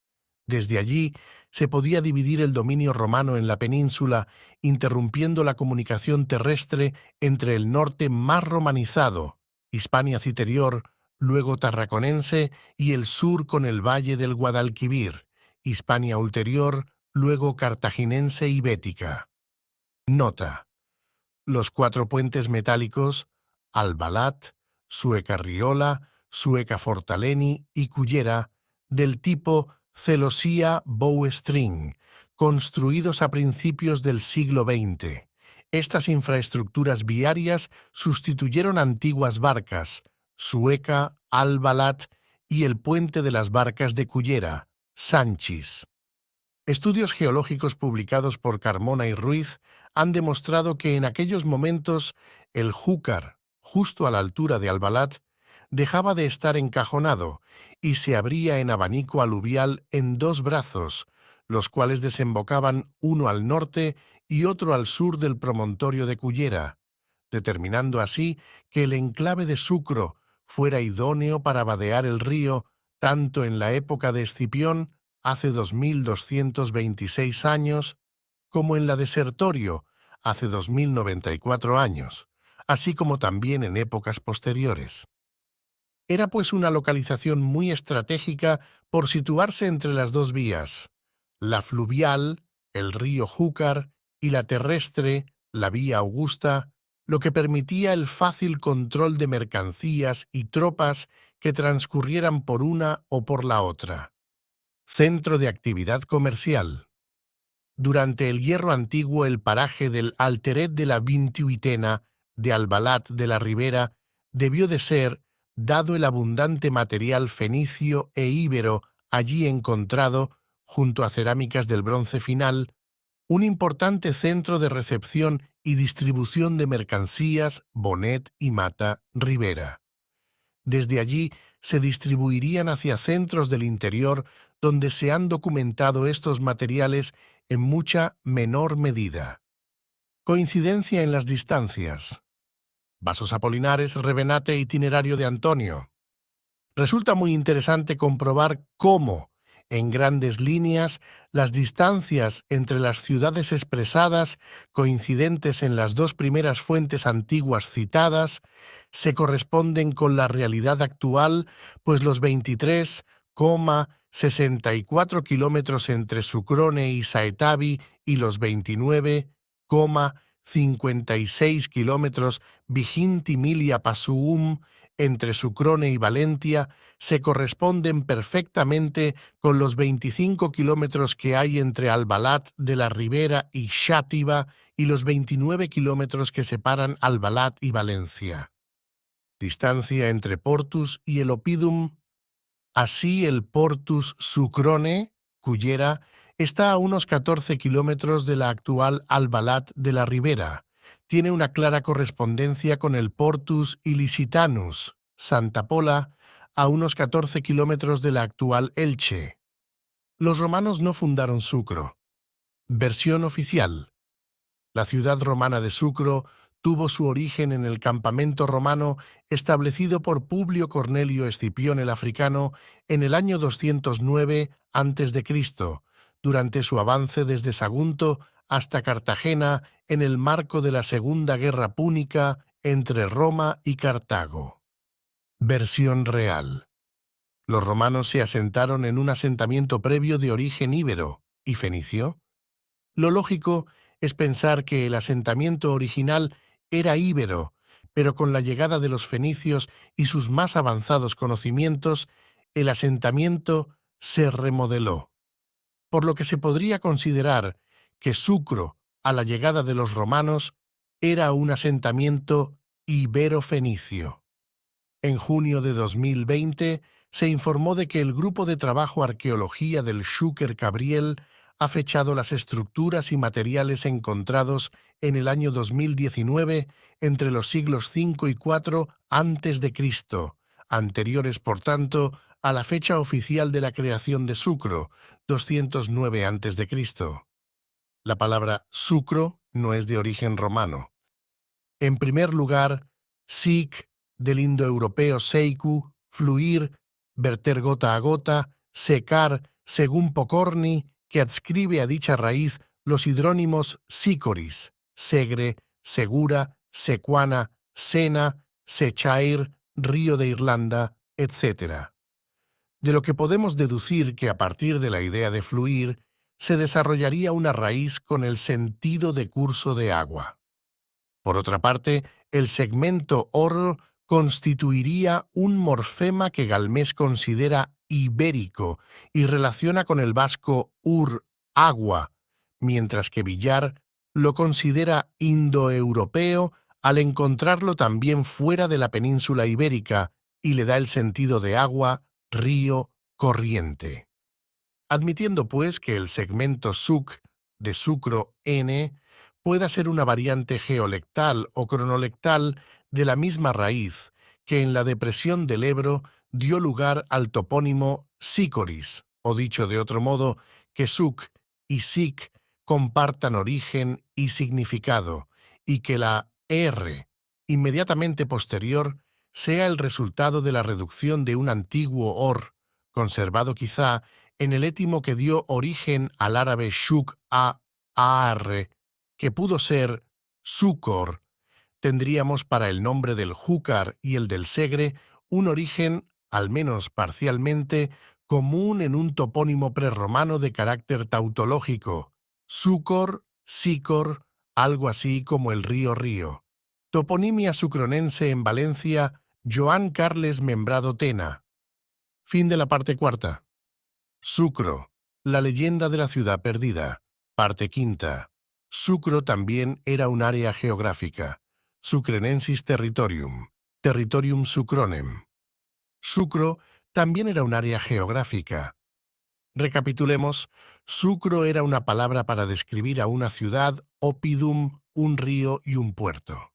Desde allí se podía dividir el dominio romano en la península, interrumpiendo la comunicación terrestre entre el norte más romanizado, Hispania Citerior, luego tarraconense, y el sur con el valle del Guadalquivir, Hispania Ulterior, luego cartaginense y bética. Nota: los cuatro puentes metálicos, Albalat, Sueca Riola, Sueca Fortaleni y Cullera, del tipo celosía bowstring, construidos a principios del siglo XX. Estas infraestructuras viarias sustituyeron antiguas barcas, Sueca, Albalat y el puente de las barcas de Cullera, Sanchis. Estudios geológicos publicados por Carmona y Ruiz han demostrado que en aquellos momentos el Júcar, justo a la altura de Albalat, dejaba de estar encajonado y se abría en abanico aluvial en dos brazos, los cuales desembocaban uno al norte y otro al sur del promontorio de Cullera, determinando así que el enclave de Sucro fuera idóneo para vadear el río tanto en la época de Escipión, hace 2226 años, como en la de Sertorio, hace 2094 años, así como también en épocas posteriores. Era pues una localización muy estratégica por situarse entre las dos vías, la fluvial, el río Júcar, y la terrestre, la vía Augusta, lo que permitía el fácil control de mercancías y tropas que transcurrieran por una o por la otra. Centro de actividad comercial. Durante el Hierro Antiguo, el paraje del Alteret de la Vintihuitena, de Albalat de la Ribera, debió de ser, dado el abundante material fenicio e íbero allí encontrado, junto a cerámicas del Bronce Final, un importante centro de recepción y distribución de mercancías, Bonet y Mata, Ribera. Desde allí se distribuirían hacia centros del interior donde se han documentado estos materiales en mucha menor medida. Coincidencia en las distancias. Vasos apolinares, Revenate, itinerario de Antonio. Resulta muy interesante comprobar cómo, en grandes líneas, las distancias entre las ciudades expresadas, coincidentes en las dos primeras fuentes antiguas citadas, se corresponden con la realidad actual, pues los 23,64 kilómetros entre Sucrone y Saetavi y los 29,56 kilómetros Viginti-Milia Pasuum entre Sucrone y Valentia se corresponden perfectamente con los 25 kilómetros que hay entre Albalat de la Ribera y Xàtiva y los 29 kilómetros que separan Albalat y Valencia. Distancia entre Portus y el Oppidum. Así el Portus Sucrone, Cullera, Está a unos 14 kilómetros de la actual Albalat de la Ribera. Tiene una clara correspondencia con el Portus Ilicitanus, Santa Pola, a unos 14 kilómetros de la actual Elche. Los romanos no fundaron Sucro. Versión oficial. La ciudad romana de Sucro tuvo su origen en el campamento romano establecido por Publio Cornelio Escipión el Africano en el año 209 a.C., durante su avance desde Sagunto hasta Cartagena en el marco de la Segunda Guerra Púnica entre Roma y Cartago. Versión real. Los romanos se asentaron en un asentamiento previo de origen íbero y fenicio. Lo lógico es pensar que el asentamiento original era íbero, pero con la llegada de los fenicios y sus más avanzados conocimientos, el asentamiento se remodeló, por lo que se podría considerar que Sucro, a la llegada de los romanos, era un asentamiento ibero-fenicio. En junio de 2020 se informó de que el Grupo de Trabajo Arqueología del Xúquer Cabriel ha fechado las estructuras y materiales encontrados en el año 2019 entre los siglos V y IV a.C., anteriores, por tanto, a la fecha oficial de la creación de Sucro, 209 a.C. La palabra sucro no es de origen romano. En primer lugar, sic, del indoeuropeo seiku, fluir, verter gota a gota, secar, según Pocorni, que adscribe a dicha raíz los hidrónimos sicoris, segre, segura, secuana, sena, sechair, río de Irlanda, etc. De lo que podemos deducir que a partir de la idea de fluir, se desarrollaría una raíz con el sentido de curso de agua. Por otra parte, el segmento or constituiría un morfema que Galmés considera ibérico y relaciona con el vasco ur, agua, mientras que Villar lo considera indoeuropeo al encontrarlo también fuera de la península ibérica y le da el sentido de agua, río, corriente. Admitiendo, pues, que el segmento suc de sucro n pueda ser una variante geolectal o cronolectal de la misma raíz que en la depresión del Ebro dio lugar al topónimo Sicoris, o dicho de otro modo, que suc y sic compartan origen y significado, y que la R, inmediatamente posterior, sea el resultado de la reducción de un antiguo or, conservado quizá en el étimo que dio origen al árabe shuk a ar, que pudo ser Sucor. Tendríamos para el nombre del Júcar y el del Segre un origen, al menos parcialmente, común en un topónimo prerromano de carácter tautológico, Sucor, Sicor, algo así como el río. Toponimia sucronense en Valencia, Joan Carles Membrado Tena. Fin de la parte cuarta. Sucro, la leyenda de la ciudad perdida. Parte quinta. Sucro también era un área geográfica. Sucrenensis territorium. Territorium Sucronem. Sucro también era un área geográfica. Recapitulemos, Sucro era una palabra para describir a una ciudad, oppidum, un río y un puerto.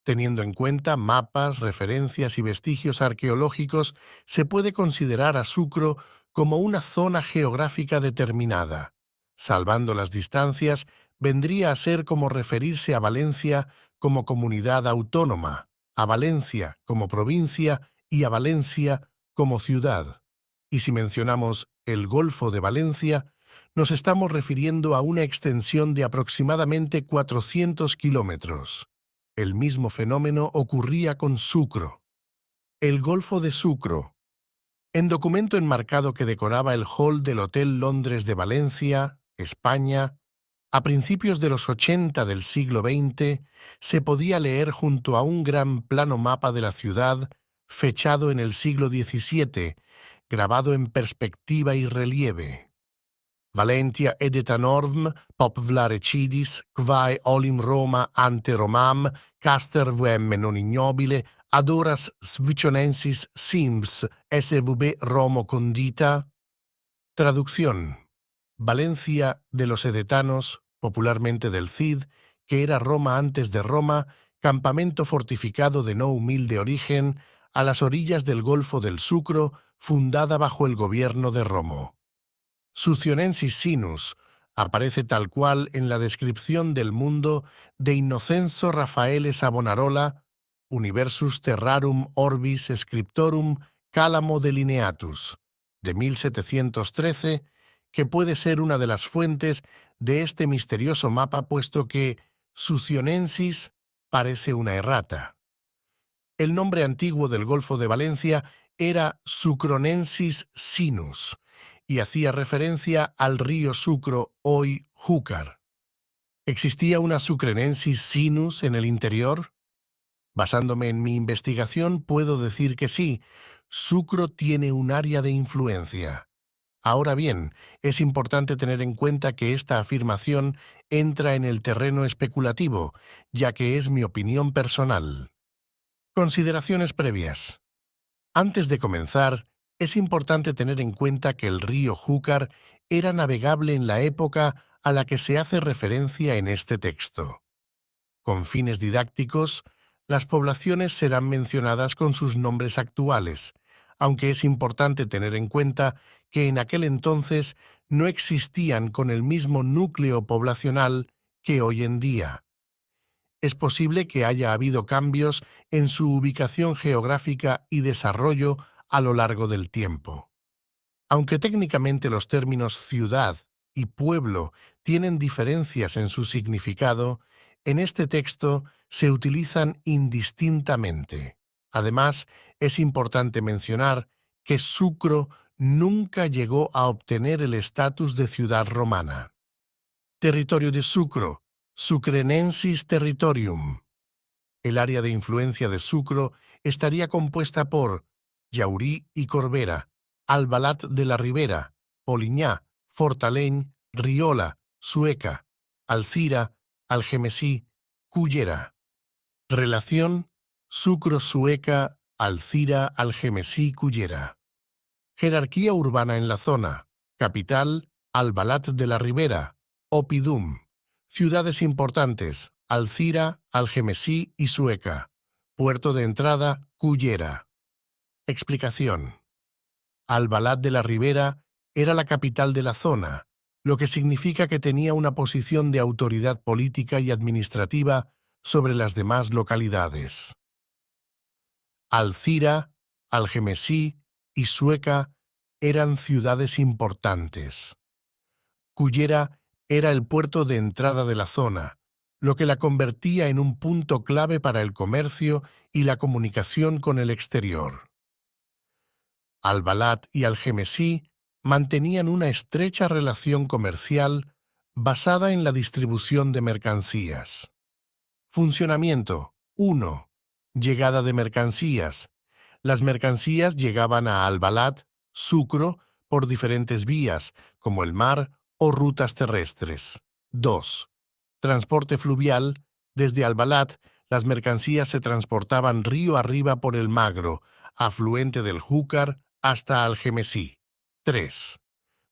Teniendo en cuenta mapas, referencias y vestigios arqueológicos, se puede considerar a Sucro como una zona geográfica determinada. Salvando las distancias, vendría a ser como referirse a Valencia como comunidad autónoma, a Valencia como provincia y a Valencia como ciudad. Y si mencionamos el Golfo de Valencia, nos estamos refiriendo a una extensión de aproximadamente 400 kilómetros. El mismo fenómeno ocurría con Sucro. El Golfo de Sucro. En documento enmarcado que decoraba el hall del Hotel Londres de Valencia, España, a principios de los 80 del siglo XX, se podía leer junto a un gran plano mapa de la ciudad, fechado en el siglo XVII, grabado en perspectiva y relieve. Valentia edita norm, popvla recidis, quae olim Roma ante Romam, caster vem non ignobile, ad horas svicionensis sims, svb Romo condita. Traducción. Valencia de los edetanos, popularmente del Cid, que era Roma antes de Roma, campamento fortificado de no humilde origen, a las orillas del Golfo del Sucro, fundada bajo el gobierno de Romo. Sucionensis Sinus aparece tal cual en la descripción del mundo de Innocenzo Rafaele Savonarola, Universus Terrarum Orbis Scriptorum Calamo Delineatus, de 1713, que puede ser una de las fuentes de este misterioso mapa, puesto que Sucionensis parece una errata. El nombre antiguo del Golfo de Valencia era Sucronensis Sinus y hacía referencia al río Sucro, hoy Júcar. ¿Existía una Sucronensis Sinus en el interior? Basándome en mi investigación, puedo decir que sí, Sucro tiene un área de influencia. Ahora bien, es importante tener en cuenta que esta afirmación entra en el terreno especulativo, ya que es mi opinión personal. Consideraciones previas. Antes de comenzar, es importante tener en cuenta que el río Júcar era navegable en la época a la que se hace referencia en este texto. Con fines didácticos, las poblaciones serán mencionadas con sus nombres actuales, aunque es importante tener en cuenta que en aquel entonces no existían con el mismo núcleo poblacional que hoy en día. Es posible que haya habido cambios en su ubicación geográfica y desarrollo a lo largo del tiempo. Aunque técnicamente los términos ciudad y pueblo tienen diferencias en su significado, en este texto se utilizan indistintamente. Además, es importante mencionar que Sucro nunca llegó a obtener el estatus de ciudad romana. Territorio de Sucro, Sucrenensis Territorium. El área de influencia de Sucro estaría compuesta por Llaurí y Corbera, Albalat de la Ribera, Poliñá, Fortaleny, Riola, Sueca, Alcira, Algemesí, Cullera. Relación Sucro-Sueca, Alcira, Algemesí, Cullera. Jerarquía urbana en la zona. Capital, Albalat de la Ribera, Oppidum. Ciudades importantes, Alcira, Algemesí y Sueca. Puerto de entrada, Cullera. Explicación. Albalat de la Ribera era la capital de la zona, lo que significa que tenía una posición de autoridad política y administrativa sobre las demás localidades. Alcira, Algemesí y Sueca eran ciudades importantes. Cullera era el puerto de entrada de la zona, lo que la convertía en un punto clave para el comercio y la comunicación con el exterior. Albalat y Algemesí mantenían una estrecha relación comercial basada en la distribución de mercancías. Funcionamiento 1. Llegada de mercancías. Las mercancías llegaban a Albalat, Sucro, por diferentes vías, como el mar o rutas terrestres. 2. Transporte fluvial. Desde Albalat, las mercancías se transportaban río arriba por el Magro, afluente del Júcar, hasta Algemesí. 3.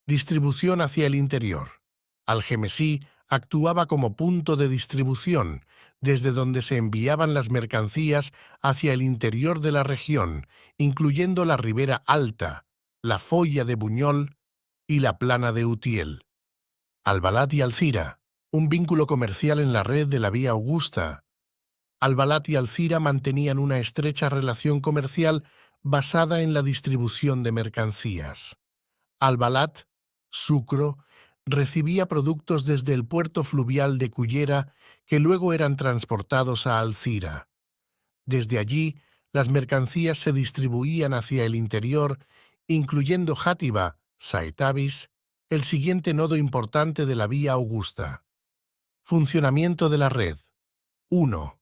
Distribución hacia el interior. Algemesí actuaba como punto de distribución, desde donde se enviaban las mercancías hacia el interior de la región, incluyendo la Ribera Alta, la Foya de Buñol y la Plana de Utiel. Albalat y Alcira, un vínculo comercial en la red de la Vía Augusta. Albalat y Alcira mantenían una estrecha relación comercial basada en la distribución de mercancías. Albalat, Sucro, recibía productos desde el puerto fluvial de Cullera que luego eran transportados a Alcira. Desde allí, las mercancías se distribuían hacia el interior, incluyendo Játiva, Saetavis, el siguiente nodo importante de la Vía Augusta. Funcionamiento de la red. 1.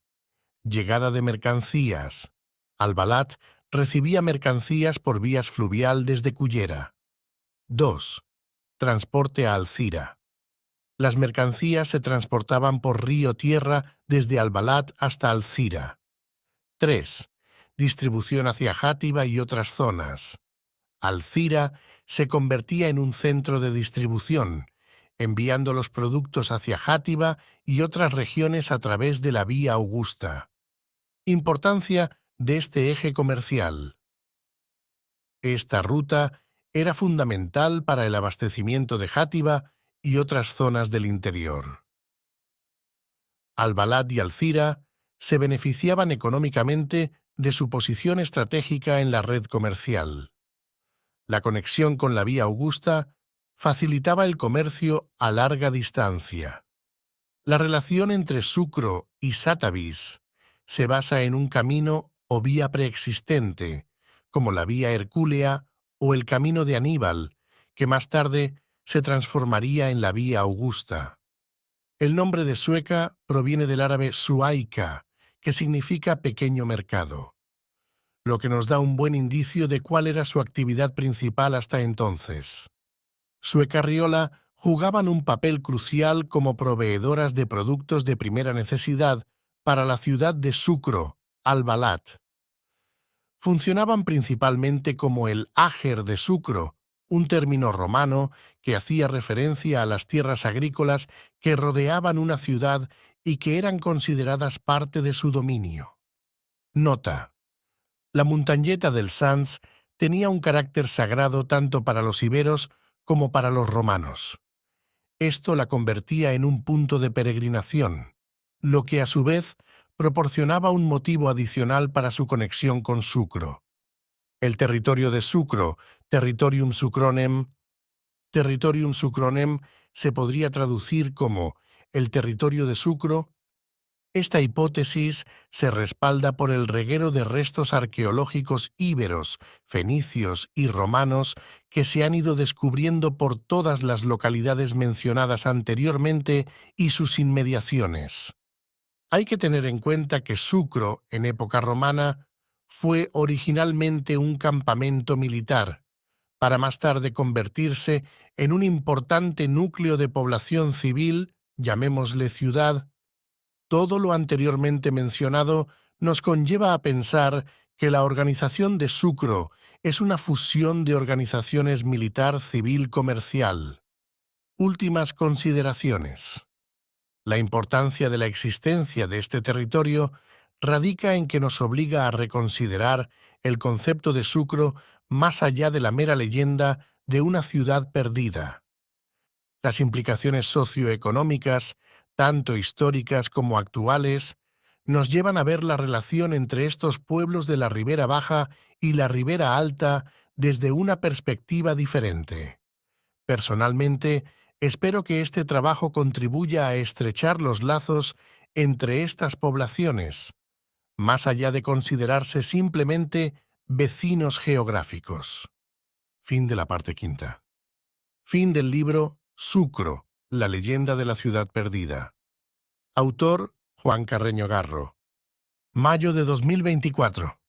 Llegada de mercancías. Albalat recibía mercancías por vías fluvial desde Cullera. 2. Transporte a Alcira. Las mercancías se transportaban por río-tierra desde Albalat hasta Alcira. 3. Distribución hacia Játiva y otras zonas. Alcira se convertía en un centro de distribución, enviando los productos hacia Játiva y otras regiones a través de la Vía Augusta. Importancia de este eje comercial. Esta ruta era fundamental para el abastecimiento de Játiva y otras zonas del interior. Albalat y Alcira se beneficiaban económicamente de su posición estratégica en la red comercial. La conexión con la Vía Augusta facilitaba el comercio a larga distancia. La relación entre Sucro y Sátavis se basa en un camino o vía preexistente, como la Vía Hercúlea o el Camino de Aníbal, que más tarde se transformaría en la Vía Augusta. El nombre de Sueca proviene del árabe suaika, que significa pequeño mercado, lo que nos da un buen indicio de cuál era su actividad principal hasta entonces. Sueca Riola jugaban un papel crucial como proveedoras de productos de primera necesidad para la ciudad de Sucro, Albalat. Funcionaban principalmente como el áger de Sucro, un término romano que hacía referencia a las tierras agrícolas que rodeaban una ciudad y que eran consideradas parte de su dominio. Nota: la montañeta del Sants tenía un carácter sagrado tanto para los iberos como para los romanos. Esto la convertía en un punto de peregrinación, lo que a su vez proporcionaba un motivo adicional para su conexión con Sucro. El territorio de Sucro, Territorium Sucronem, se podría traducir como el territorio de Sucro. Esta hipótesis se respalda por el reguero de restos arqueológicos íberos, fenicios y romanos que se han ido descubriendo por todas las localidades mencionadas anteriormente y sus inmediaciones. Hay que tener en cuenta que Sucro, en época romana, fue originalmente un campamento militar, para más tarde convertirse en un importante núcleo de población civil, llamémosle ciudad. Todo lo anteriormente mencionado nos conlleva a pensar que la organización de Sucro es una fusión de organizaciones militar, civil, comercial. Últimas consideraciones. La importancia de la existencia de este territorio radica en que nos obliga a reconsiderar el concepto de Sucro más allá de la mera leyenda de una ciudad perdida. Las implicaciones socioeconómicas, tanto históricas como actuales, nos llevan a ver la relación entre estos pueblos de la Ribera Baja y la Ribera Alta desde una perspectiva diferente. Personalmente, espero que este trabajo contribuya a estrechar los lazos entre estas poblaciones, más allá de considerarse simplemente vecinos geográficos. Fin de la parte quinta. Fin del libro Sucro, la leyenda de la ciudad perdida. Autor Juan Carreño Garro. Mayo de 2024.